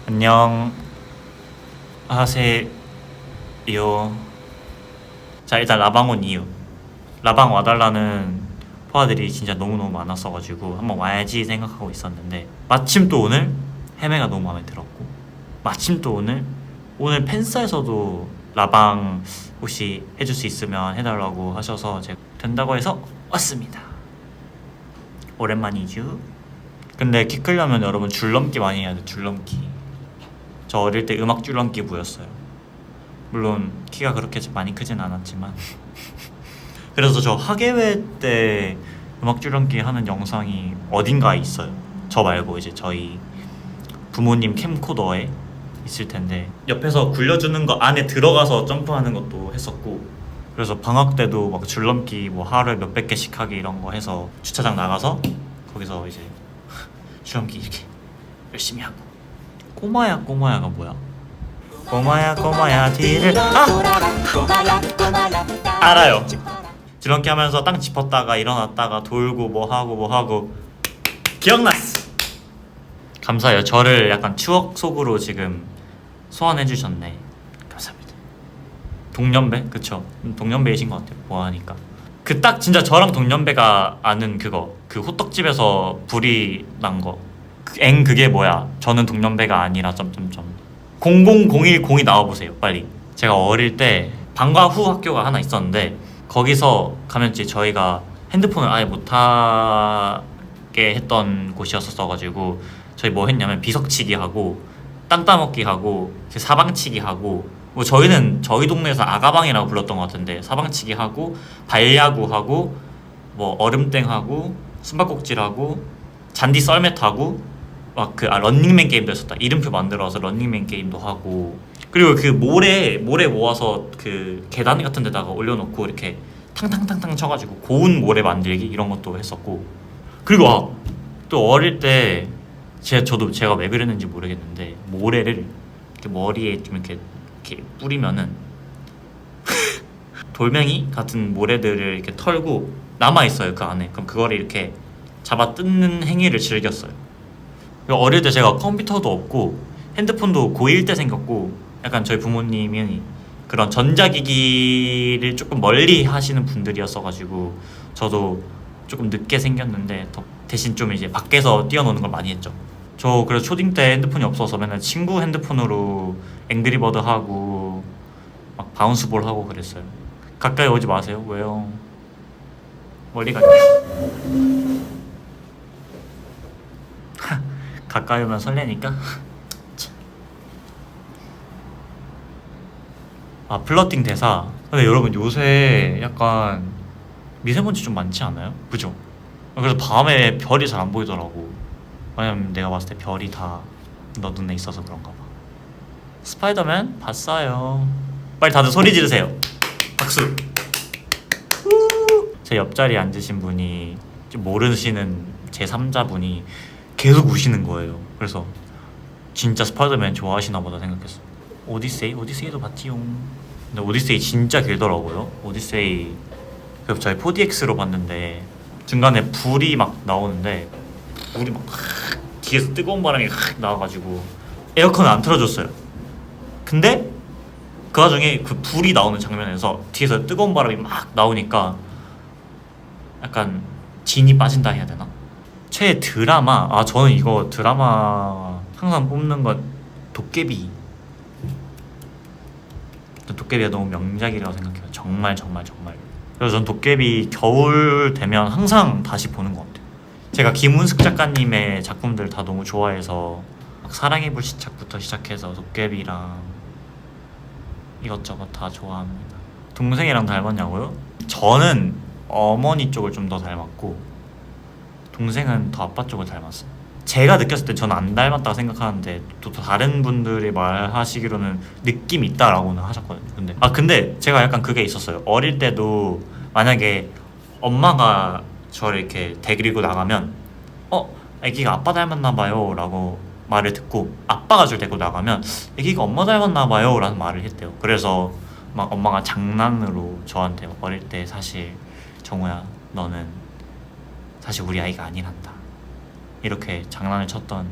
안녕 하세요. 자, 일단 라방 온 이유. 라방 와달라는 포화들이 진짜 너무너무 많았어가지고 한번 와야지 생각하고 있었는데, 마침 또 오늘 헤매가 너무 마음에 들었고, 마침 또 오늘 팬사에서도 라방 혹시 해줄 수 있으면 해달라고 하셔서 제가 된다고 해서 왔습니다. 오랜만이죠. 근데 키 크려면 여러분 줄넘기 많이 해야 돼. 줄넘기. 저 어릴 때 음악 줄넘기 부였어요. 물론 키가 그렇게 많이 크진 않았지만 그래서 저 학예회 때 음악 줄넘기 하는 영상이 어딘가에 있어요. 저 말고 이제 저희 부모님 캠코더에 있을 텐데, 옆에서 굴려주는 거 안에 들어가서 점프하는 것도 했었고, 그래서 방학 때도 막 줄넘기 뭐 하루에 몇백 개씩 하기 이런 거 해서 주차장 나가서 거기서 이제 줄넘기 이렇게 열심히 하고. 꼬마야가 뭐야? 꼬마야 뒤를 알아요. 줄넘기 하면서 땅 짚었다가 일어났다가 돌고 뭐 하고 기억났어. 감사해요. 저를 약간 추억 속으로 지금 소환해 주셨네. 감사합니다. 동년배? 그쵸? 동년배이신 것 같아요. 뭐하니까 그 딱 진짜 저랑 동년배가 아는 그거, 그 호떡집에서 불이 난 거, 그게 뭐야? 저는 동년배가 아니라 점점점 00010이 나와보세요 빨리. 제가 어릴 때 방과 후 학교가 하나 있었는데, 거기서 가면 이제 저희가 핸드폰을 아예 못하게 했던 곳이었어가지고 저희 뭐 했냐면 비석치기 하고 땅 따먹기 하고 사방치기 하고, 뭐 저희는 저희 동네에서 아가방이라고 불렀던 것 같은데, 사방치기 하고 발야구 하고 뭐 얼음땡 하고 숨바꼭질 하고 잔디 썰매 타고 막 런닝맨 게임도 했었다. 이름표 만들어서 런닝맨 게임도 하고, 그리고 그 모래 모아서 그 계단 같은 데다가 올려놓고 이렇게 탕탕탕탕 쳐가지고 고운 모래 만들기 이런 것도 했었고, 그리고 또 어릴 때 제가 왜 그랬는지 모르겠는데, 모래를 이렇게 머리에 좀 이렇게 뿌리면은 돌멩이 같은 모래들을 이렇게 털고 남아 있어요 그 안에. 그럼 그거를 이렇게 잡아 뜯는 행위를 즐겼어요. 어릴 때 제가 컴퓨터도 없고 핸드폰도 고1 때 생겼고, 약간 저희 부모님이 그런 전자기기를 조금 멀리 하시는 분들이었어가지고 저도 조금 늦게 생겼는데, 대신 좀 이제 밖에서 뛰어노는 걸 많이 했죠. 저 그래서 초딩 때 핸드폰이 없어서 맨날 친구 핸드폰으로 앵그리버드 하고 막 바운스볼 하고 그랬어요. 가까이 오지 마세요. 왜요? 멀리 가요. 가까이 오면 설레니까. 플러팅 대사. 근데 여러분 요새 약간 미세먼지 좀 많지 않아요? 그죠? 그래서 밤에 별이 잘 안 보이더라고. 왜냐면 내가 봤을 때 별이 다 너 눈에 있어서 그런가 봐. 스파이더맨 봤어요. 빨리 다들 소리 지르세요. 박수. 제 옆자리에 앉으신 분이, 좀 모르시는 제3자분이 계속 우시는 거예요. 그래서 진짜 스파이더맨 좋아하시나 보다 생각했어. 오디세이도 봤지요. 근데 오디세이 진짜 길더라고요. 오디세이 그래서 저희 4DX로 봤는데 중간에 불이 막 나오는데, 불이 막 뒤에서 뜨거운 바람이 나와가지고 에어컨을 안 틀어줬어요. 근데 그 와중에 그 불이 나오는 장면에서 뒤에서 뜨거운 바람이 막 나오니까 약간 진이 빠진다 해야 되나? 최애 드라마, 저는 이거 드라마 항상 뽑는 건 도깨비. 도깨비가 너무 명작이라고 생각해요. 정말. 그래서 전 도깨비 겨울 되면 항상 다시 보는 것 같아요. 제가 김은숙 작가님의 작품들 다 너무 좋아해서 막 사랑의 불시착부터 시작해서 도깨비랑 이것저것 다 좋아합니다. 동생이랑 닮았냐고요? 저는 어머니 쪽을 좀 더 닮았고, 동생은 더 아빠 쪽을 닮았어요. 제가 느꼈을 때 저는 안 닮았다고 생각하는데, 또 다른 분들이 말하시기로는 느낌이 있다라고는 하셨거든요. 근데 제가 약간 그게 있었어요. 어릴 때도 만약에 엄마가 저를 이렇게 데리고 나가면 애기가 아빠 닮았나 봐요 라고 말을 듣고, 아빠가 저를 데리고 나가면 애기가 엄마 닮았나 봐요 라는 말을 했대요. 그래서 막 엄마가 장난으로 저한테 어릴 때 사실 정우야 너는 사실 우리 아이가 아니란다 이렇게 장난을 쳤던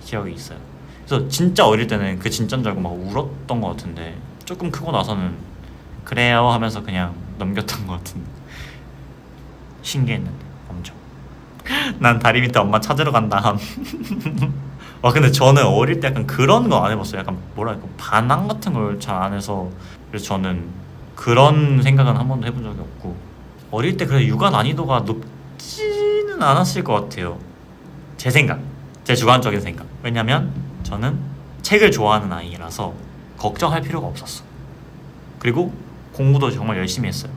기억이 있어요. 그래서 진짜 어릴 때는 그 진짜인 줄 알고 막 울었던 것 같은데 조금 크고 나서는 그래요 하면서 그냥 넘겼던 것 같은데 신기했는데 엄청. 난 다리 밑에 엄마 찾으러 간다. 와 근데 저는 어릴 때 약간 그런 거 안 해봤어요. 약간 뭐랄까 반항 같은 걸 잘 안 해서 그래서 저는 그런 생각은 한 번도 해본 적이 없고 어릴 때 그래 육아 난이도가 높지는 않았을 것 같아요. 제 생각, 제 주관적인 생각. 왜냐면 저는 책을 좋아하는 아이라서 걱정할 필요가 없었어. 그리고 공부도 정말 열심히 했어요.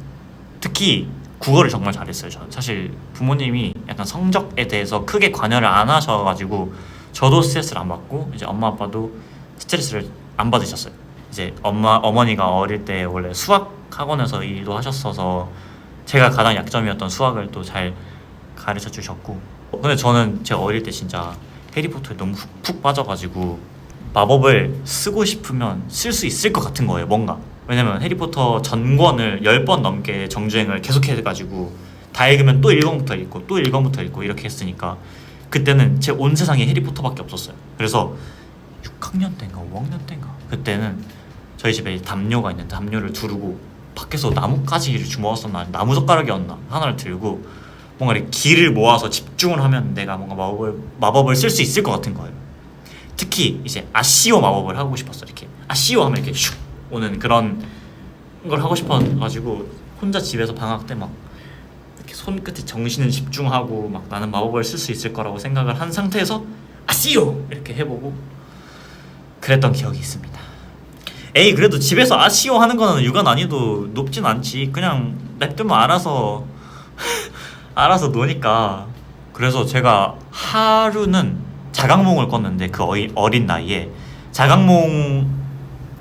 특히 국어를 정말 잘했어요. 저는 사실 부모님이 약간 성적에 대해서 크게 관여를 안 하셔가지고 저도 스트레스를 안 받고 이제 엄마 아빠도 스트레스를 안 받으셨어요. 이제 어머니가 어릴 때 원래 수학 학원에서 일도 하셨어서 제가 가장 약점이었던 수학을 또 잘 가르쳐 주셨고 근데 저는 제가 어릴 때 진짜 해리포터에 너무 푹 빠져가지고 마법을 쓰고 싶으면 쓸 수 있을 것 같은 거예요 뭔가. 왜냐면 해리포터 전권을 10번 넘게 정주행을 계속 해가지고 다 읽으면 또 1권부터 읽고 또 1권부터 읽고 이렇게 했으니까 그때는 제 온 세상에 해리포터밖에 없었어요. 그래서 6학년 때인가 5학년 때인가 그때는 저희 집에 담요가 있는데 담요를 두르고 밖에서 나뭇가지를 주워왔었나 나무젓가락이었나 하나를 들고 뭔가 이렇게 기를 모아서 집중을 하면 내가 뭔가 마법을 쓸 수 있을 것 같은 거예요. 특히 이제 아시오 마법을 하고 싶었어요. 이렇게 아시오 하면 이렇게 슉 오는 그런 걸 하고 싶어가지고 혼자 집에서 방학 때 막 이렇게 손끝에 정신을 집중하고 막 나는 마법을 쓸 수 있을 거라고 생각을 한 상태에서 아시오 이렇게 해보고 그랬던 기억이 있습니다. 에이 그래도 집에서 아시오 하는 거는 육아 난이도 높진 않지. 그냥 냅두면 알아서 노니까. 그래서 제가 하루는 자각몽을 꿨는데 그 어린 나이에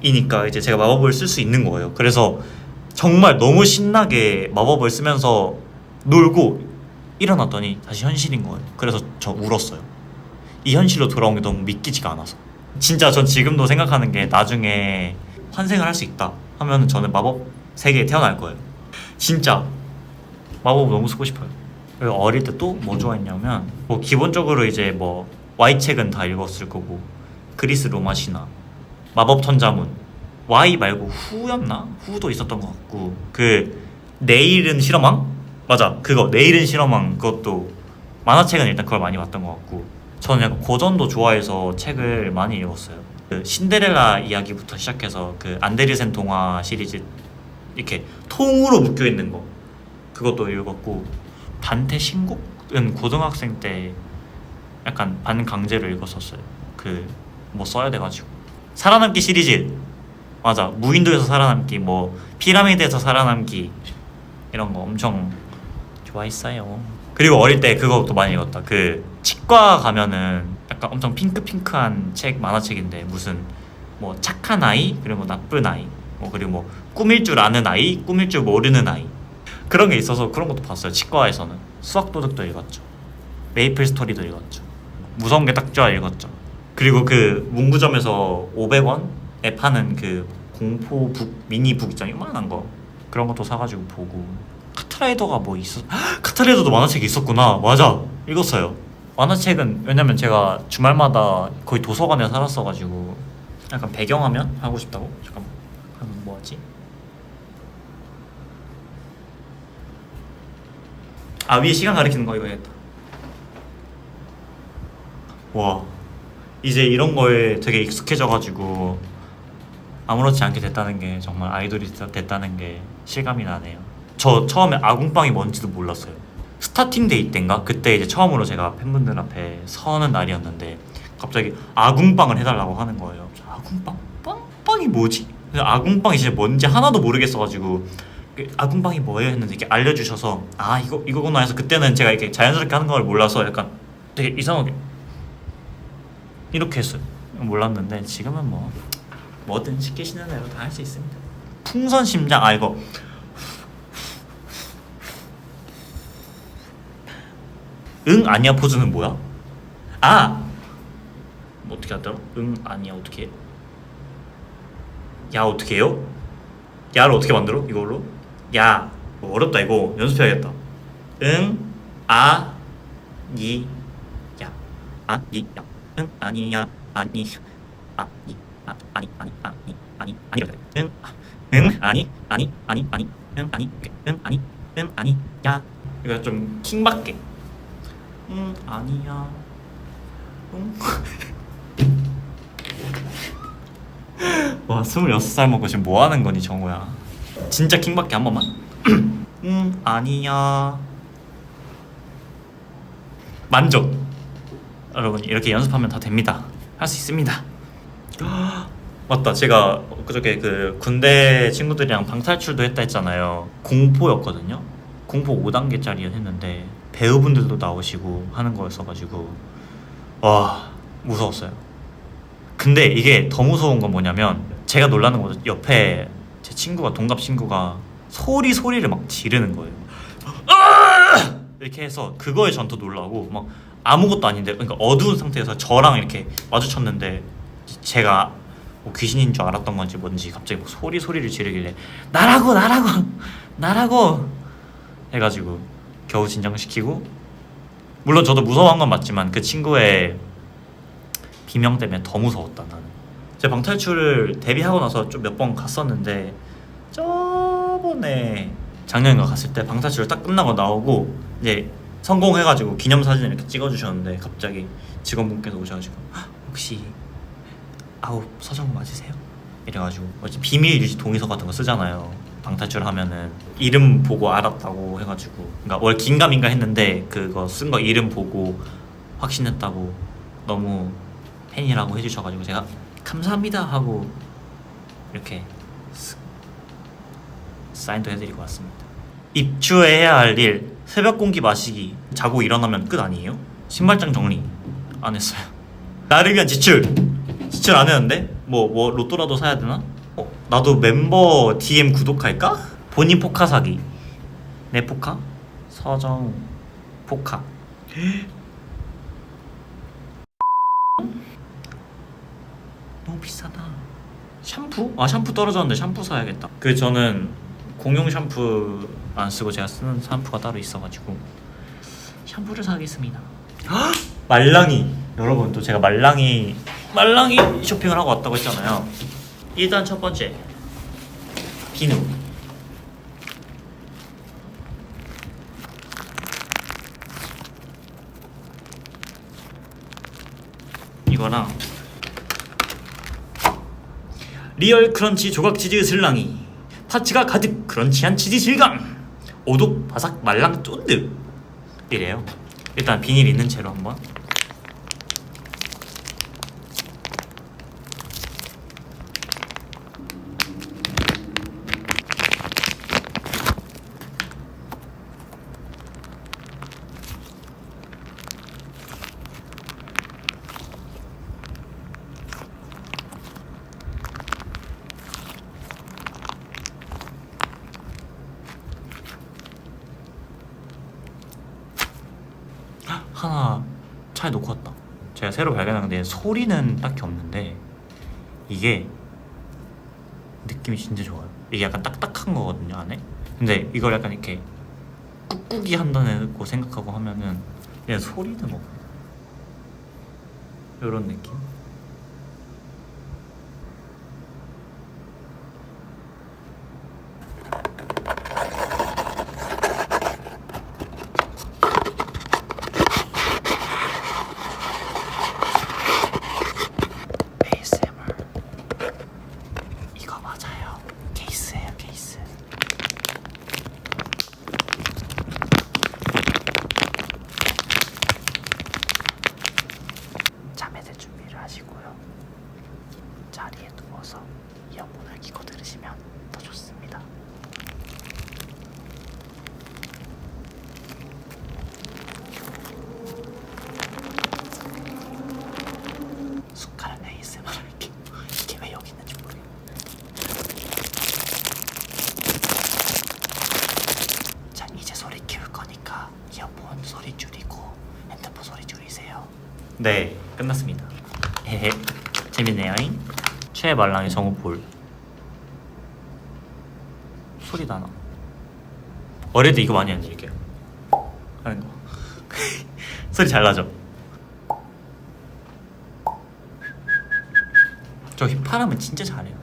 자각몽이니까 이제 제가 마법을 쓸 수 있는 거예요. 그래서 정말 너무 신나게 마법을 쓰면서 놀고 일어났더니 다시 현실인 거예요. 그래서 저 울었어요. 이 현실로 돌아온 게 너무 믿기지가 않아서. 진짜 전 지금도 생각하는 게 나중에 환생을 할 수 있다 하면 저는 마법 세계에 태어날 거예요. 진짜 마법 너무 쓰고 싶어요. 그리고 어릴 때 또 뭐 좋아했냐면 뭐 기본적으로 이제 뭐 Y책은 다 읽었을 거고 그리스 로마 신화 마법 천자문 Y 말고 후였나? 후도 있었던 것 같고 그 내일은 실험왕? 맞아 그거 내일은 실험왕 그것도 만화책은 일단 그걸 많이 봤던 것 같고 저는 약간 고전도 좋아해서 책을 많이 읽었어요. 그 신데렐라 이야기부터 시작해서 그 안데르센 동화 시리즈 이렇게 통으로 묶여 있는 거 그것도 읽었고 단테 신곡은 고등학생 때 약간 반강제로 읽었었어요. 그 뭐 써야 돼가지고 살아남기 시리즈 맞아 무인도에서 살아남기 뭐 피라미드에서 살아남기 이런 거 엄청 좋아했어요. 그리고 어릴 때 그것도 많이 읽었다. 그 치과 가면은 약간 엄청 핑크핑크한 책 만화책인데 무슨 뭐 착한 아이 그리고 뭐 나쁜 아이 뭐 그리고 뭐 꾸밀 줄 아는 아이 꾸밀 줄 모르는 아이 그런 게 있어서 그런 것도 봤어요. 치과에서는 수학도둑도 읽었죠. 메이플 스토리도 읽었죠. 무서운 게 딱 좋아 읽었죠. 그리고 그 문구점에서 500원에 파는 그 공포북 미니북 있잖아요. 요만한 거 그런 것도 사가지고 보고 카트라이더가 뭐 카트라이더도 만화책이 있었구나. 맞아 읽었어요. 만화책은 왜냐면 제가 주말마다 거의 도서관에 살았어가지고 약간 배경화면 하고 싶다고? 잠깐만 그럼 뭐하지? 아 위에 시간 가리키는 거 이거 해야겠다. 와 이제 이런 거에 되게 익숙해져가지고 아무렇지 않게 됐다는 게 정말 아이돌이 됐다는 게 실감이 나네요. 저 처음에 아궁빵이 뭔지도 몰랐어요. 스타팅 데이 때인가? 그때 이제 처음으로 제가 팬분들 앞에 서는 날이었는데 갑자기 아궁빵을 해달라고 하는 거예요. 아궁빵? 빵이 뭐지? 아궁빵이 진짜 뭔지 하나도 모르겠어가지고 아궁빵이 뭐예요? 했는데 이렇게 알려주셔서 아 이거구나 해서 그때는 제가 이렇게 자연스럽게 하는 걸 몰라서 약간 되게 이상하게 이렇게 했어요. 몰랐는데 지금은 뭐 뭐든 시키시는 대로 다 할 수 있습니다. 풍선 심장 이거 응 아니야 포즈는 뭐야? 뭐 어떻게 하더라? 응 아니야 어떻게 해? 야 어떻게 해요? 야를 어떻게 만들어? 이걸로? 야 뭐 어렵다 이거 연습해야겠다. 응 아 니 야 아 니 야 응 아니야 아니 아니야. 이거 좀 킹받게. 아니야. 와, 26살 먹고 지금 뭐 하는 거니, 정우야? 진짜 킹받게 한 번만. 아니야. 만족. 여러분, 이렇게 연습하면 다 됩니다. 할 수 있습니다. 맞다, 제가 그저께 그 군대 친구들이랑 방탈출도 했다 했잖아요. 공포였거든요. 공포 5단계짜리 했는데 배우분들도 나오시고 하는 거였어가지고 와, 무서웠어요. 근데 이게 더 무서운 건 뭐냐면, 제가 놀라는 거죠. 옆에 제 친구가, 동갑 친구가 소리를 막 지르는 거예요. 이렇게 해서 그거에 전 더 놀라고, 막 아무것도 아닌데, 그러니까 어두운 상태에서 저랑 이렇게 마주쳤는데 제가 뭐 귀신인 줄 알았던 건지 뭔지 갑자기 막 소리를 지르길래 나라고 해가지고 겨우 진정시키고, 물론 저도 무서워한 건 맞지만 그 친구의 비명 때문에 더 무서웠다. 나는 제 방탈출을 데뷔하고 나서 좀 몇 번 갔었는데, 저번에 작년인가 갔을 때 방탈출 딱 끝나고 나오고 이제 성공해가지고 기념사진 이렇게 찍어주셨는데, 갑자기 직원분께서 오셔가지고 혹시 아홉 서정 맞으세요? 이래가지고 비밀 유지 동의서 같은 거 쓰잖아요. 방탈출 하면은 이름 보고 알았다고 해가지고, 그러니까 원래 긴가민가 했는데 그거 쓴 거 이름 보고 확신했다고 너무 팬이라고 해주셔가지고 제가 감사합니다 하고 이렇게 사인도 해드리고 왔습니다. 입추해야 할 일, 새벽 공기 마시기, 자고 일어나면 끝 아니에요? 신발장 정리 안 했어요. 나를 위한 지출 안 했는데 뭐 로또라도 사야 되나? 나도 멤버 DM 구독할까? 본인 포카 사기. 내 포카? 서정 포카. 너무 비싸다. 샴푸? 샴푸 떨어졌는데 샴푸 사야겠다. 저는 공용 샴푸 안 쓰고 제가 쓰는 샴푸가 따로 있어가지고 샴푸를 사겠습니다. 말랑이. 여러분, 또 제가 말랑이 쇼핑을 하고 왔다고 했잖아요. 일단 첫 번째, 비누. 이거랑 리얼 크런치 조각 치즈 슬랑이. 파츠가 가득 크런치한 치즈 질감. 오독 바삭 말랑 쫀득. 이래요. 일단 비닐 있는 채로 한번. 하나 차에 놓고 왔다. 제가 새로 발견한 건데 소리는 딱히 없는데 이게 느낌이 진짜 좋아요. 이게 약간 딱딱한 거거든요, 안에. 근데 이걸 약간 이렇게 꾹꾹이 한다고 생각하고 하면은 그냥 소리는 없고 이런 느낌. 자리에 누워서 이어폰을 끼고 들으시면 더 좋습니다. 숟가락 ASMR 할게요. 이게 왜 여기 있는지 모르겠어요. 자, 이제 소리 키울 거니까 이어폰 소리 줄이고 핸드폰 소리 줄이세요. 네, 끝났습니다. 헤헤, 재밌네요잉. 최말랑이 정우볼. 소리 나나? 어릴 때 이거 많이 했는데 이렇게 하는 거. 소리 잘 나죠? 저 휘파람은 진짜 잘해요.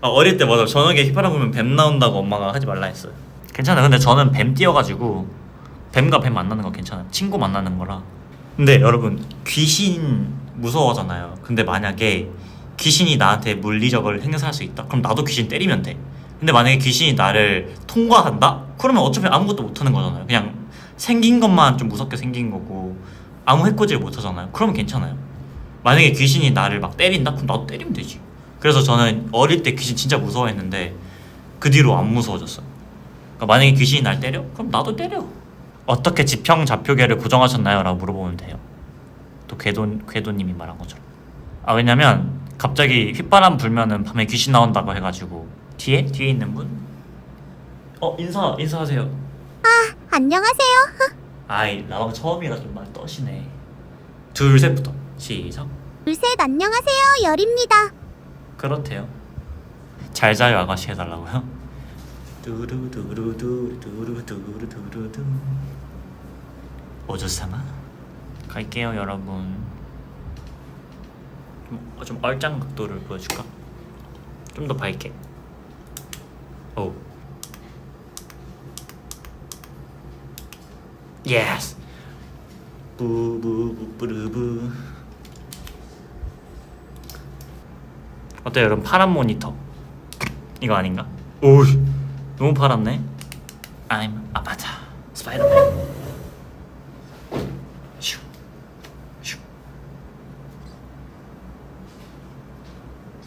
어릴 때 맞아, 저녁에 휘파람 불면 뱀 나온다고 엄마가 하지 말라 했어요. 괜찮아요. 근데 저는 뱀 띄어가지고 뱀과 뱀 만나는 거 괜찮아요. 친구 만나는 거라. 근데 여러분, 귀신 무서워하잖아요. 근데 만약에 귀신이 나한테 물리적을 행사할 수 있다, 그럼 나도 귀신 때리면 돼. 근데 만약에 귀신이 나를 통과한다? 그러면 어차피 아무것도 못하는 거잖아요. 그냥 생긴 것만 좀 무섭게 생긴 거고 아무 해코지를 못하잖아요. 그러면 괜찮아요. 만약에 귀신이 나를 막 때린다? 그럼 나도 때리면 되지. 그래서 저는 어릴 때 귀신 진짜 무서워했는데 그 뒤로 안 무서워졌어요. 그러니까 만약에 귀신이 날 때려? 그럼 나도 때려. 어떻게 지평 좌표계를 고정하셨나요? 라고 물어보면 돼요. 또 궤도님이 말한 것처럼. 왜냐면 갑자기 휘바람 불면은 밤에 귀신 나온다고 해가지고. 뒤에 있는 분? 인사하세요. 안녕하세요. 아이, 나랑 처음이라 좀 많이 떠시네. 둘 셋부터 시작. 둘셋 안녕하세요. 열입니다. 그렇대요. 잘 자요 아가씨 해달라고요? 두루두루두루두루두루두루 오조사마 갈게요 여러분. 좀 얼짱 각도를 보여줄까? 좀 더 밝게. 오 예스. 부부부부르부. 어때요 여러분? 파란 모니터 이거 아닌가? 오 너무 파랗네. I'm 아바타 스파이더맨.